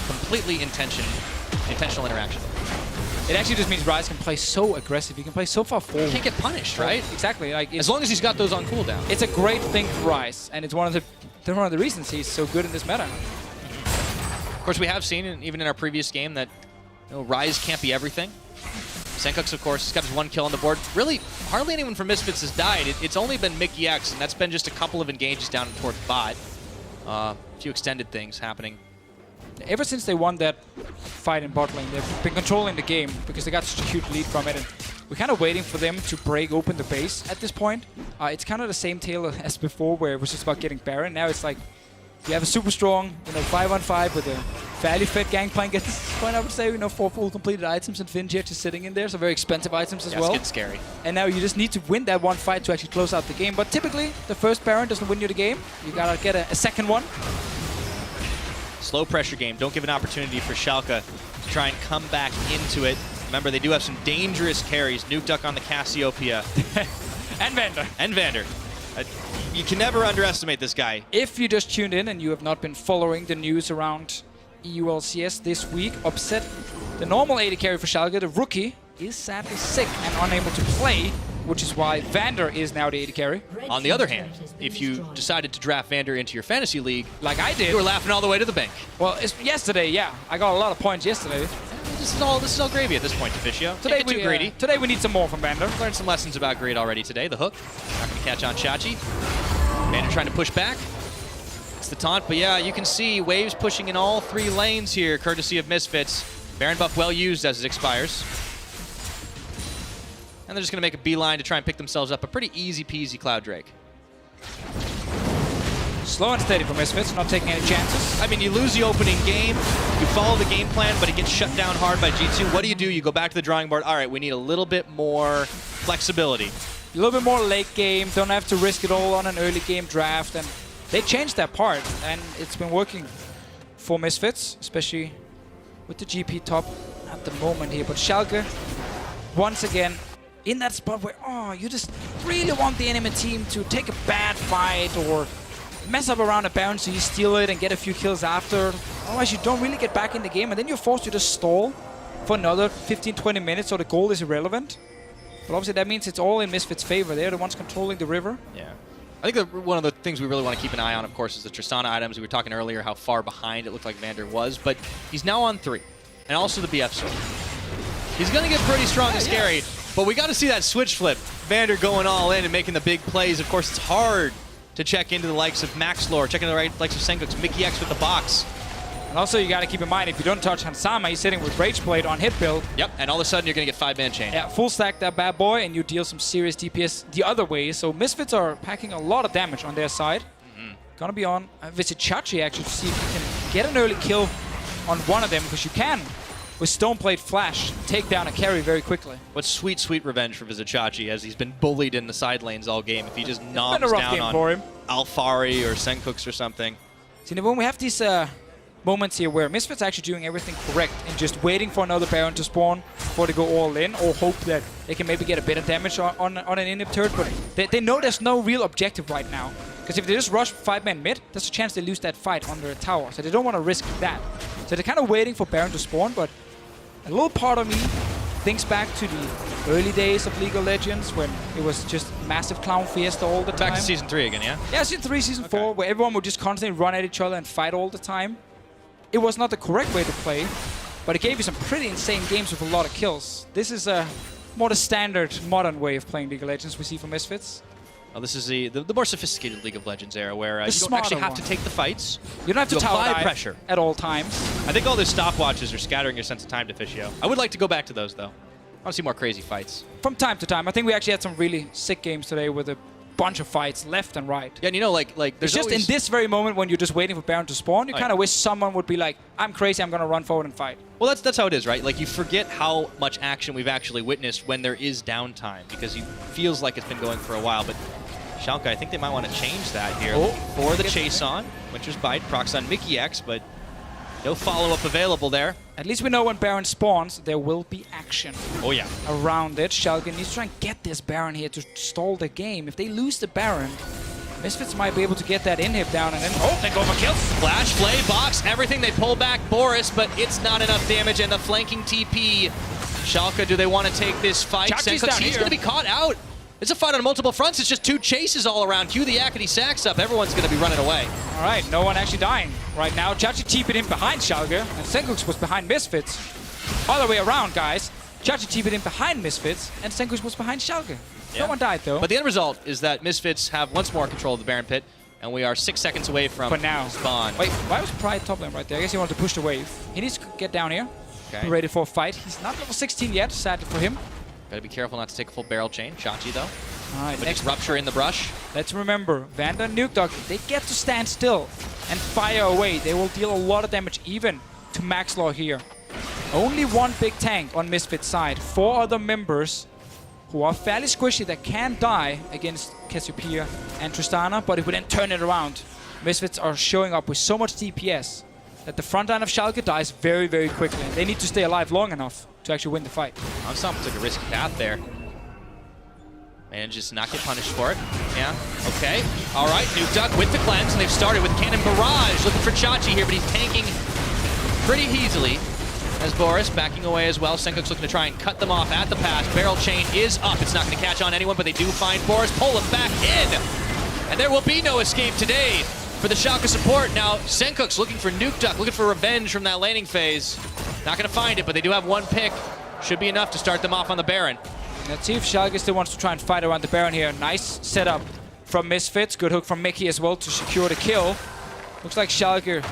Completely intentional interaction. It actually just means Ryze can play so aggressive. He can play so far forward. He can't get punished, right? Exactly. Like As long as he's got those on cooldown. it's a great thing for Ryze, and it's one of the reasons he's so good in this meta. Of course, we have seen, even in our previous game, that Ryze can't be everything. Sencux, of course, has got his 1 kill on the board. Really, hardly anyone from Misfits has died. It's only been Mikyx, and that's been just a couple of engages down toward bot. A few extended things happening. Ever since they won that fight in bot lane, they've been controlling the game because they got such a huge lead from it. And we're kind of waiting for them to break open the base at this point. It's kind of the same tale as before, where it was just about getting Baron. Now it's like you have a super strong, 5-on-5 with a fairly fit Gangplank at this point, I would say. 4 full completed items and Finch just sitting in there, so very expensive items as well. It's getting scary. And now you just need to win that one fight to actually close out the game. But typically, the first Baron doesn't win you the game. You gotta get a second one. Slow pressure game. Don't give an opportunity for Schalke to try and come back into it. Remember, they do have some dangerous carries. NukeDuck on the Cassiopeia. And Vander. You can never underestimate this guy. If you just tuned in and you have not been following the news around EU LCS this week, upset the normal AD carry for Schalke, the rookie, is sadly sick and unable to play, which is why Vander is now the AD carry. On the other hand, if you decided to draft Vander into your fantasy league, like I did, you were laughing all the way to the bank. Well, it's yesterday, yeah. I got a lot of points yesterday. This is all gravy at this point, Deficio. Today Can't get too greedy. Today we need some more from Vander. Learned some lessons about greed already today. The hook, not going to catch on Chachi. Vander trying to push back. It's the taunt, but yeah, you can see waves pushing in all 3 lanes here, courtesy of Misfits. Baron buff well used as it expires. And they're just going to make a beeline to try and pick themselves up a pretty easy-peasy Cloud Drake. Slow and steady for Misfits, not taking any chances. I mean, you lose the opening game, you follow the game plan, but it gets shut down hard by G2. What do? You go back to the drawing board. All right, we need a little bit more flexibility. A little bit more late game, don't have to risk it all on an early game draft. And they changed that part, and it's been working for Misfits, especially with the GP top at the moment here. But Schalke, once again, in that spot where, you just really want the enemy team to take a bad fight or mess up around a Baron so you steal it and get a few kills after. Otherwise, you don't really get back in the game, and then you're forced to just stall for another 15-20 minutes, so the goal is irrelevant. But obviously, that means it's all in Misfits' favor. They're the ones controlling the river. Yeah. I think that one of the things we really want to keep an eye on, of course, is the Tristana items. We were talking earlier how far behind it looked like Vander was, but he's now on 3. And also the BF sword. He's going to get pretty strong and scary, but we got to see that switch flip. Vander going all in and making the big plays. Of course, it's hard to check into the likes of Maxlore, check into the likes of Sencux, Mikyx with the box. And also, you got to keep in mind, if you don't touch Hansama, he's sitting with Rage Blade on hit build. Yep, and all of a sudden you're going to get 5-man chain. Yeah, full stack that bad boy, and you deal some serious DPS the other way. So Misfits are packing a lot of damage on their side. Gonna be on Vizicsacsi actually to see if you can get an early kill on one of them, because you can, with Stoneblade Flash, take down a carry very quickly. What sweet, sweet revenge for Vizicsacsi, as he's been bullied in the side lanes all game. If he just knobs down on Alphari or Sencux or something. See, when we have these moments here where Misfits actually doing everything correct and just waiting for another Baron to spawn before they go all in, or hope that they can maybe get a bit of damage on an inhib turret, but they know there's no real objective right now. Because if they just rush 5-man mid, there's a chance they lose that fight under a tower, so they don't want to risk that. So they're kind of waiting for Baron to spawn, but a little part of me thinks back to the early days of League of Legends when it was just massive clown fiesta all the time. Back to Season 3 again, yeah? Yeah, Season 3, Season 4, where everyone would just constantly run at each other and fight all the time. It was not the correct way to play, but it gave you some pretty insane games with a lot of kills. This is more the standard modern way of playing League of Legends we see from Misfits. Well, this is the more sophisticated League of Legends era where you don't actually have to take the fights. You don't have to apply pressure at all times. I think all those stopwatches are scattering your sense of time, Deficio. I would like to go back to those, though. I want to see more crazy fights. From time to time. I think we actually had some really sick games today with a bunch of fights left and right. Yeah, and you know, like there's just in this very moment when you're just waiting for Baron to spawn, you kind of wish someone would be like, I'm crazy, I'm going to run forward and fight. Well, that's how it is, right? Like, you forget how much action we've actually witnessed when there is downtime, because it feels like it's been going for a while, but Schalke, I think they might want to change that here. For the chase on, Winter's Bite, procs on Mikyx, but no follow-up available there. At least we know when Baron spawns, there will be action. Oh, yeah. Around it. Schalke needs to try and get this Baron here to stall the game. If they lose the Baron, Misfits might be able to get that inhib down and then, they go for kills. Flash, play, box, everything. They pull back Boris, but it's not enough damage, and the flanking TP. Schalke, do they want to take this fight? Sencux, he's going to be caught out. It's a fight on multiple fronts. It's just two chases all around. Cue the ADC up. Everyone's going to be running away. All right, no one actually dying right now. Chachi TP'd in behind Schalke, and Sencux was behind Misfits. Other way around, guys. Chachi TP'd in behind Misfits, and Sencux was behind Schalke. Yeah. No one died, though. But the end result is that Misfits have once more control of the Baron Pit, and we are 6 seconds away from spawn. Wait, why was Pride top lane right there? I guess he wanted to push the wave. He needs to get down here. Okay. Be ready for a fight. He's not level 16 yet, sadly for him. Gotta be careful not to take a full barrel chain. Chachi, though. All right, next rupture in the brush. Let's remember, Vander and NukeDuck, they get to stand still and fire away. They will deal a lot of damage even to Maxlore here. Only one big tank on Misfits side. 4 other members who are fairly squishy that can die against Cassiopeia and Tristana, but if we then turn it around, Misfits are showing up with so much DPS that the front line of Schalke dies very, very quickly. They need to stay alive long enough to actually win the fight. Ensemble took a risky path there. Manages to not get punished for it. Yeah, okay. All right, NukeDuck with the cleanse, and they've started with Cannon Barrage. Looking for Chachi here, but he's tanking pretty easily. As Boris backing away as well. Sencux looking to try and cut them off at the pass. Barrel chain is up. It's not going to catch on anyone, but they do find Boris. Pull him back in. And there will be no escape today for the Schalke support. Now, Sencux looking for NukeDuck, looking for revenge from that laning phase. Not going to find it, but they do have one pick. Should be enough to start them off on the Baron. Let's see if Schalke still wants to try and fight around the Baron here. Nice setup from Misfits. Good hook from Mikyx as well to secure the kill. Looks like Schalke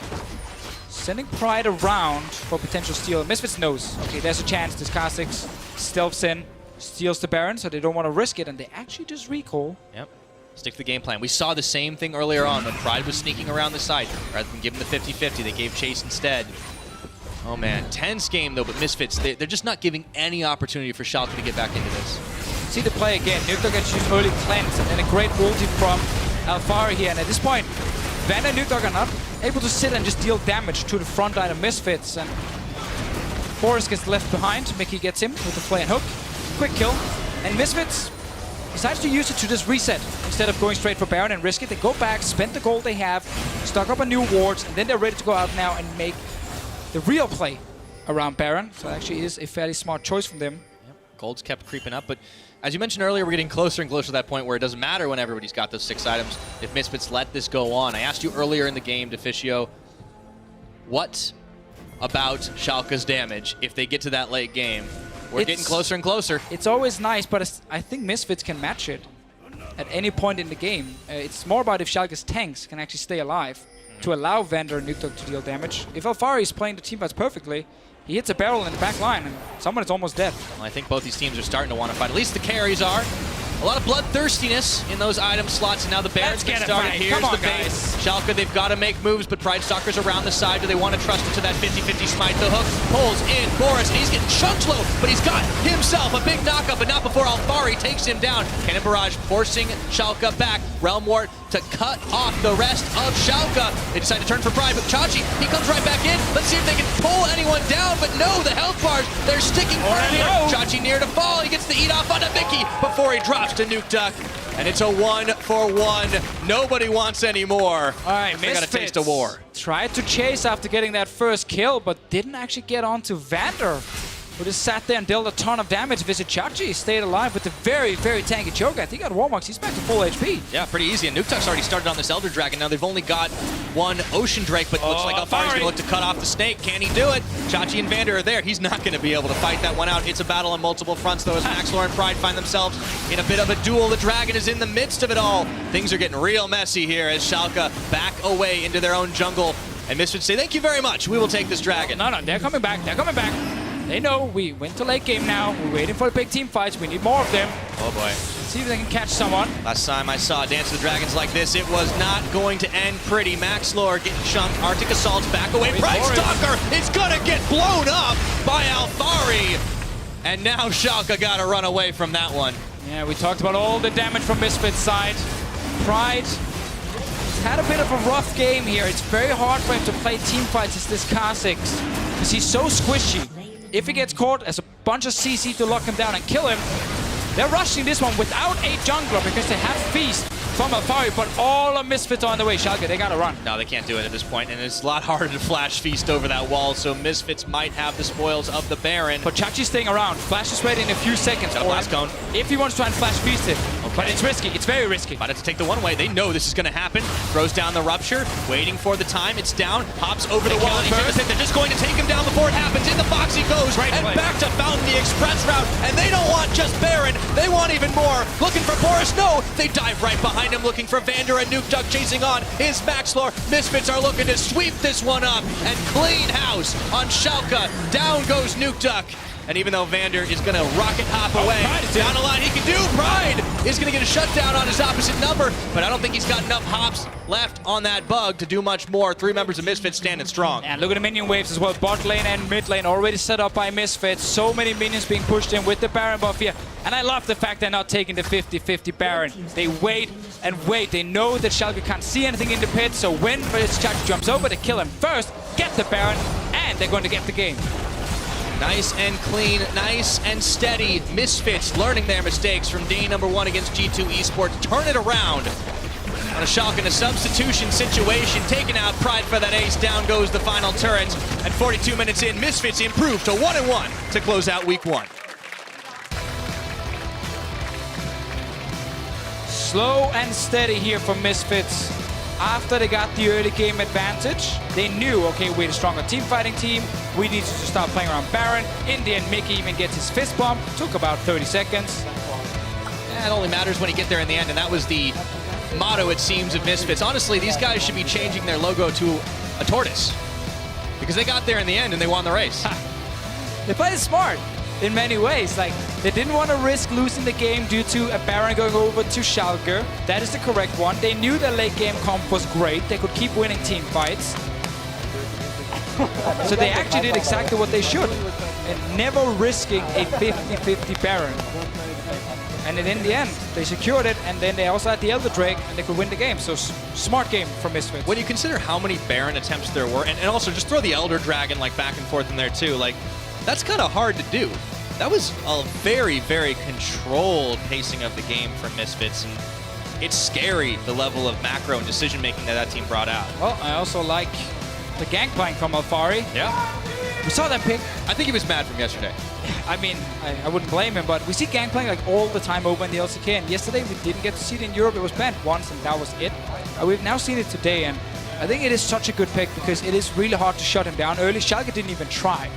sending Pride around for potential steal. Misfits knows, okay, there's a chance. This Kha'Zix stealths in, steals the Baron, so they don't want to risk it, and they actually just recall. Yep. Stick to the game plan. We saw the same thing earlier on when Pride was sneaking around the side. Rather than give them the 50-50, they gave chase instead. Oh man, tense game though, but Misfits, they're just not giving any opportunity for Schalke to get back into this. See the play again. NukeDuck gets used early cleanse, and then a great ulti from Alphari here. And at this point, Vander and NukeDuck are not able to sit and just deal damage to the front line of Misfits. And Boris gets left behind. Mikyx gets him with the play and hook. Quick kill. And Misfits decides to use it to just reset. Instead of going straight for Baron and risk it, they go back, spend the gold they have, stock up on new wards, and then they're ready to go out now and make the real play around Baron. So it actually is a fairly smart choice from them. Yep. Gold's kept creeping up, but as you mentioned earlier, we're getting closer and closer to that point where it doesn't matter when everybody's got those 6 items if Misfits let this go on. I asked you earlier in the game, Deficio, what about Schalke's damage if they get to that late game? We're getting closer and closer. It's always nice, but I think Misfits can match it at any point in the game. It's more about if Schalke's tanks can actually stay alive. to allow Vander and NukeDuck to deal damage. If Alphari is playing the teamfights perfectly, he hits a barrel in the back line, and someone is almost dead. Well, I think both these teams are starting to want to fight. At least the carries are. A lot of bloodthirstiness in those item slots, and now the Baron's get started. Here's the bait. Schalke, they've got to make moves, but Pride Stalker's around the side. Do they want to trust it to that 50-50 smite? The hook pulls in Boris, and he's getting chunked low, but he's got himself a big knockup, but not before Alphari takes him down. Cannon Barrage forcing Schalke back. Realm Wart to cut off the rest of Schalke. They decide to turn for Pride, but Chachi, he comes right back in. Let's see if they can pull anyone down, but no, the health bars, they're sticking firm here. Chachi near to fall. He gets the eat off onto Mikyx before he drops to NukeDuck. And it's a 1-for-1. Nobody wants any more. All right, they got a taste of war. Tried to chase after getting that first kill, but didn't actually get onto Vander, who just sat there and dealt a ton of damage. Vizicsacsi stayed alive with the very, very tanky Cho'Gath. He got Warmarks. He's back to full HP. Yeah, pretty easy. And NukeDuck's already started on this Elder Dragon. Now they've only got one Ocean Drake, but looks like Alphari's going to look to cut off the snake. Can he do it? Chachi and Vander are there. He's not going to be able to fight that one out. It's a battle on multiple fronts, though, as Maxlore and Pride find themselves in a bit of a duel. The Dragon is in the midst of it all. Things are getting real messy here as Schalke back away into their own jungle. And Misfits say, thank you very much. We will take this Dragon. No, they're coming back. They're coming back. They know we went to late game now. We're waiting for the big team fights. We need more of them. Oh boy. Let's see if they can catch someone. Last time I saw Dance of the Dragons like this, it was not going to end pretty. Maxlore getting chunked. Arctic Assault's back away. Pride Stalker is going to get blown up by Alphari. And now Schalke got to run away from that one. Yeah, we talked about all the damage from Misfits' side. Pride had a bit of a rough game here. It's very hard for him to play team fights as this Kha'Zix, because he's so squishy. If he gets caught as a bunch of CC to lock him down and kill him, they're rushing this one without a jungler because they have Feast from Alphari, but all of Misfits are on the way. Schalke, they gotta run. No, they can't do it at this point, and it's a lot harder to flash Feast over that wall, so Misfits might have the spoils of the Baron. But Chachi's staying around. Flash is ready in a few seconds. Got a blast cone. If he wants to try and flash Feast it. Okay. But it's risky. It's very risky. About to take the one-way. They know this is going to happen. Throws down the Rupture, waiting for the time. It's down, hops over the wall. They're just going to take him down before it happens. In the box he goes, and back to Fountain, the express route. And they don't want just Baron. They want even more. Looking for Boris. No, they dive right behind him, looking for Vander and NukeDuck chasing on. His Maxlore. Misfits are looking to sweep this one up and clean house on Schalke. Down goes NukeDuck. And even though Vander is going to rocket hop away, down a line he can do. Pride is going to get a shutdown on his opposite number, but I don't think he's got enough hops left on that bug to do much more. 3 members of Misfits standing strong. And look at the minion waves as well. Bot lane and mid lane already set up by Misfits. So many minions being pushed in with the Baron buff here. And I love the fact they're not taking the 50-50 Baron. They wait and wait. They know that Schalke can't see anything in the pit, so when Vizicsacsi jumps over, they kill him first, get the Baron, and they're going to get the game. Nice and clean, nice and steady. Misfits learning their mistakes from day number 1 against G2 eSports. Turn it around on a Schalke in a substitution situation. Taking out Pride for that ace. Down goes the final turret. And 42 minutes in, Misfits improved to 1-1 to close out week 1. Slow and steady here from Misfits. After they got the early game advantage, they knew, okay, we're a stronger team fighting team. We need to start playing around Baron. In the end, Mikyx even gets his fist bump. Took about 30 seconds. Yeah, it only matters when you get there in the end, and that was the motto, it seems, of Misfits. Honestly, these guys should be changing their logo to a tortoise, because they got there in the end and they won the race. They played smart in many ways. Like, they didn't want to risk losing the game due to a Baron going over to Schalke. That is the correct one. They knew their late game comp was great. They could keep winning team fights. So they actually did exactly what they should, and never risking a 50-50 Baron. And then in the end, they secured it, and then they also had the Elder Drake, and they could win the game. So smart game from Misfits. When you consider how many Baron attempts there were, and also just throw the Elder Dragon like back and forth in there too, like, that's kind of hard to do. That was a very, very controlled pacing of the game from Misfits, and it's scary the level of macro and decision-making that team brought out. Well, I also like the Gangplank from Alphari. Yeah. We saw that pick. I think he was mad from yesterday. I mean, I wouldn't blame him, but we see Gangplank like all the time over in the LCK, and yesterday we didn't get to see it in Europe. It was banned once, and that was it. We've now seen it today, and I think it is such a good pick because it is really hard to shut him down early. Schalke didn't even try.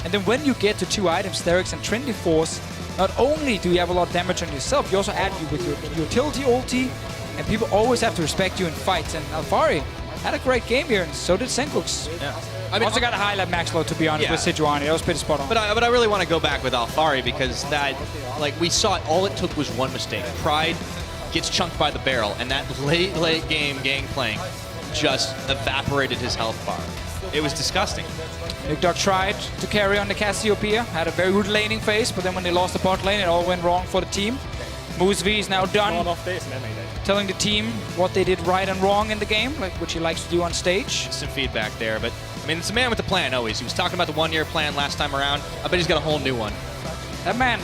And then when you get to 2 items, Therix and Trinity Force, not only do you have a lot of damage on yourself, you also add you with your utility ulti, and people always have to respect you in fights. And Alphari, had a great game here, and so did Sencux. Yeah. I mean, also got to highlight Maxlore, to be honest, with Sejuani. That was pretty spot on. But I really want to go back with Alphari because that, like, we saw it, all it took was one mistake. Pride gets chunked by the barrel, and that late game Gangplank just evaporated his health bar. It was disgusting. NukeDuck tried to carry on the Cassiopeia, had a very good laning phase, but then when they lost the bot lane, it all went wrong for the team. Moose-V is now done, telling the team what they did right and wrong in the game, like which he likes to do on stage. Some feedback there, but I mean, it's a man with a plan always. He was talking about the one-year plan last time around. I bet he's got a whole new one. That man.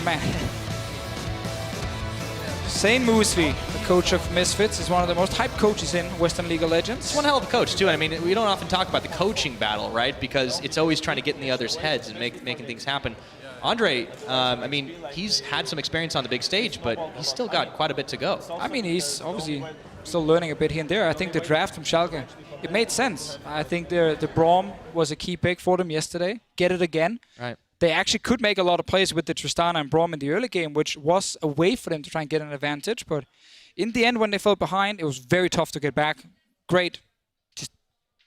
Sane Moose-V, the coach of Misfits, is one of the most hyped coaches in Western League of Legends. He's one hell of a coach, too. I mean, we don't often talk about the coaching battle, right? Because it's always trying to get in the other's heads and making things happen. Andre, I mean, he's had some experience on the big stage, but he's still got quite a bit to go. I mean, he's obviously still learning a bit here and there. I think the draft from Schalke, it made sense. I think the Braum was a key pick for them yesterday. Get it again. Right. They actually could make a lot of plays with the Tristana and Braum in the early game, which was a way for them to try and get an advantage. But in the end, when they fell behind, it was very tough to get back. Great, just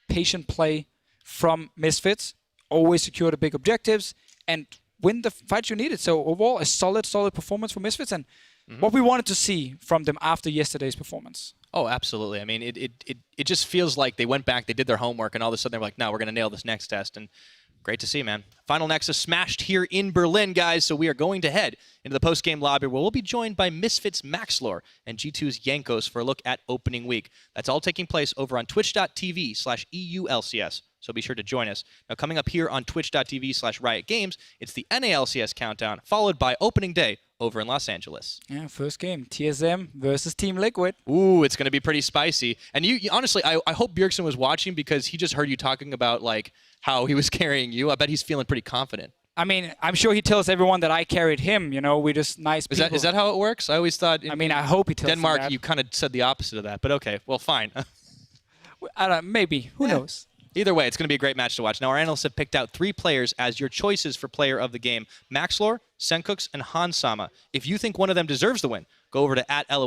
patient play from Misfits. Always secure the big objectives and win the fights you needed. So overall, a solid performance for Misfits, and what we wanted to see from them after yesterday's performance. Oh, absolutely. I mean, it just feels like they went back, they did their homework, and all of a sudden they're like, no, we're going to nail this next test. And great to see, man. Final Nexus smashed here in Berlin, guys, so we are going to head into the post-game lobby where we'll be joined by Misfits Maxlore and G2's Jankos for a look at opening week. That's all taking place over on twitch.tv/EULCS. So be sure to join us. Now, coming up here on twitch.tv/Riot Games, it's the NALCS countdown, followed by opening day over in Los Angeles. Yeah, first game, TSM versus Team Liquid. Ooh, it's going to be pretty spicy. And you honestly, I hope Bjergsen was watching because he just heard you talking about like how he was carrying you. I bet he's feeling pretty confident. I mean, I'm sure he tells everyone that I carried him. You know, we're just nice people. Is that how it works? I always thought. I mean, I hope he tells Denmark, them that. you kind of said the opposite of that, but okay, well, fine. I don't, maybe. Who knows? Either way, it's going to be a great match to watch. Now, our analysts have picked out 3 players as your choices for player of the game. Maxlore, Sencux, and Hansama. If you think one of them deserves the win, go over to @LO